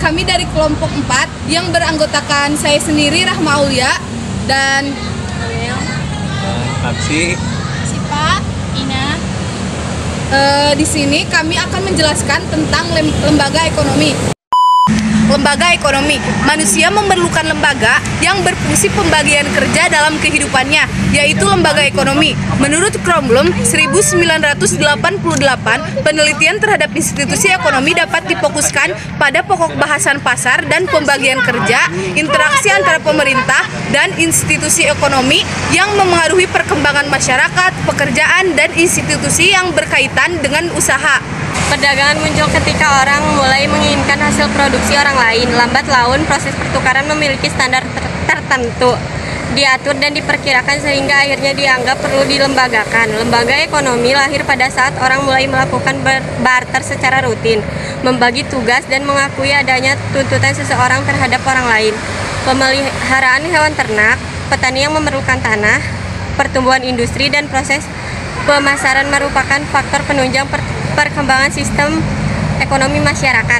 kami dari kelompok 4 yang beranggotakan saya sendiri Rahma Aulia dan Aksi Sipa, Ina. di sini kami akan menjelaskan tentang lembaga ekonomi. Lembaga ekonomi, manusia memerlukan lembaga yang berfungsi pembagian kerja dalam kehidupannya, yaitu lembaga ekonomi. Menurut Cromblum 1988, penelitian terhadap institusi ekonomi dapat difokuskan pada pokok bahasan pasar dan pembagian kerja, interaksi antara pemerintah dan institusi ekonomi yang memengaruhi perkembangan masyarakat, pekerjaan, dan institusi yang berkaitan dengan usaha. Perdagangan muncul ketika orang mulai menginginkan hasil produksi orang lain. Lambat laun, proses pertukaran memiliki standar tertentu, diatur dan diperkirakan sehingga akhirnya dianggap perlu dilembagakan. Lembaga ekonomi lahir pada saat orang mulai melakukan barter secara rutin, membagi tugas dan mengakui adanya tuntutan seseorang terhadap orang lain. Pemeliharaan hewan ternak, petani yang memerlukan tanah, pertumbuhan industri dan proses pemasaran merupakan faktor penunjang perkembangan sistem ekonomi masyarakat.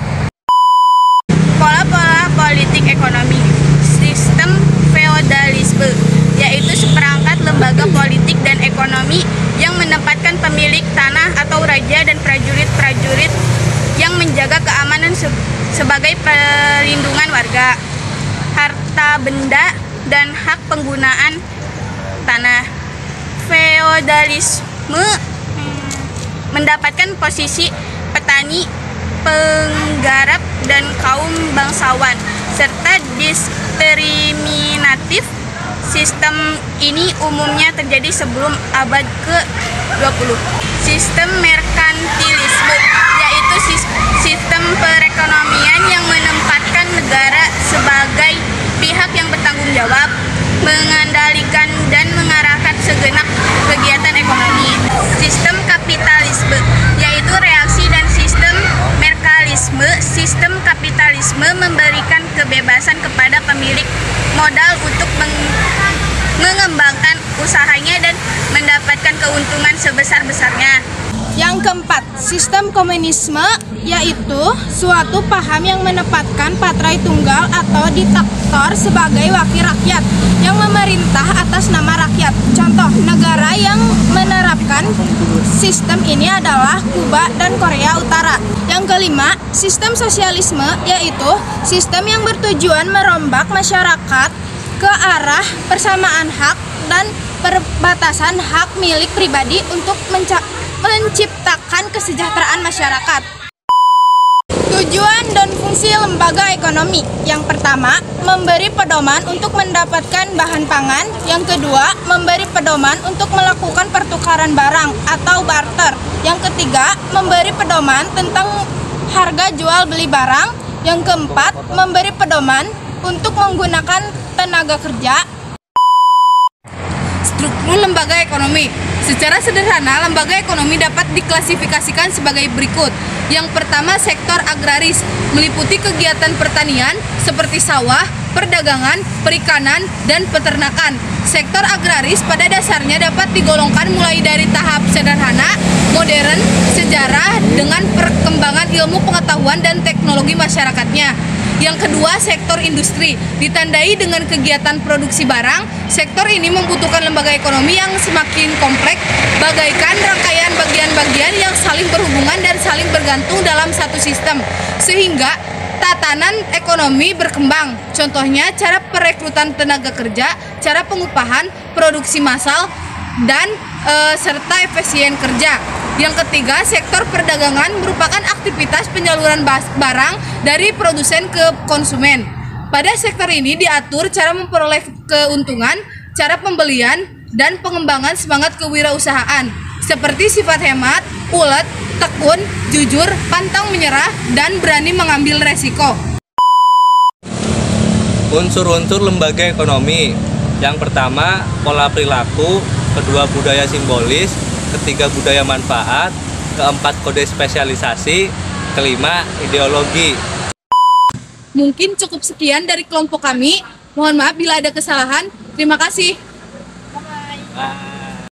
Pola-pola politik ekonomi. Sistem feodalisme, yaitu seperangkat lembaga politik dan ekonomi yang menempatkan pemilik tanah atau raja dan prajurit-prajurit yang menjaga keamanan sebagai perlindungan warga, harta benda, dan hak penggunaan tanah. Feodalisme mendapatkan posisi petani, penggarap, dan kaum bangsawan, serta diskriminatif. Sistem ini umumnya terjadi sebelum abad ke-20. Sistem merkantilisme, yaitu sistem perekonomian yang menempatkan negara sebagai pihak yang bertanggung jawab, mengendalikan dan mengarahkan segenap kegiatan ekonomi. Sistem kapitalisme, yaitu reaksi dan sistem merkantilisme. Sistem kapitalisme memberikan kebebasan kepada pemilik modal untuk mengembangkan usahanya dan mendapatkan keuntungan sebesar-besarnya. Yang keempat, sistem komunisme, yaitu suatu paham yang menempatkan patrai tunggal atau diktator sebagai wakil rakyat yang memerintah atas nama rakyat. Contoh negara yang menerapkan sistem ini adalah Kuba dan Korea Utara. Yang kelima, sistem sosialisme, yaitu sistem yang bertujuan merombak masyarakat ke arah persamaan hak dan perbatasan hak milik pribadi untuk menciptakan kesejahteraan masyarakat. Tujuan dan fungsi lembaga ekonomi. Yang pertama, memberi pedoman untuk mendapatkan bahan pangan. Yang kedua, memberi pedoman untuk melakukan pertukaran barang atau barter. Yang ketiga, memberi pedoman tentang harga jual beli barang. Yang keempat, memberi pedoman untuk menggunakan tenaga kerja. Struktur lembaga ekonomi. Secara sederhana, lembaga ekonomi dapat diklasifikasikan sebagai berikut. Yang pertama, sektor agraris, meliputi kegiatan pertanian seperti sawah, perdagangan, perikanan, dan peternakan. Sektor agraris pada dasarnya dapat digolongkan mulai dari tahap sederhana, modern, sejarah, dengan perkembangan ilmu pengetahuan dan teknologi masyarakatnya. Yang kedua, sektor industri, ditandai dengan kegiatan produksi barang. Sektor ini membutuhkan lembaga ekonomi yang semakin kompleks, bagaikan rangkaian bagian-bagian yang saling berhubungan dan saling bergantung dalam satu sistem, sehingga tatanan ekonomi berkembang. Contohnya, cara perekrutan tenaga kerja, cara pengupahan, produksi massal, dan serta efisien kerja. Yang ketiga, sektor perdagangan merupakan aktivitas penyaluran barang dari produsen ke konsumen. Pada sektor ini diatur cara memperoleh keuntungan, cara pembelian, dan pengembangan semangat kewirausahaan, seperti sifat hemat, ulet, tekun, jujur, pantang menyerah, dan berani mengambil resiko. unsur-unsur lembaga ekonomi. Yang pertama, pola perilaku. Kedua, budaya simbolis. Ketiga, budaya manfaat. Keempat, kode spesialisasi. Kelima, ideologi. Mungkin cukup sekian dari kelompok kami. Mohon maaf bila ada kesalahan. Terima kasih. Bye.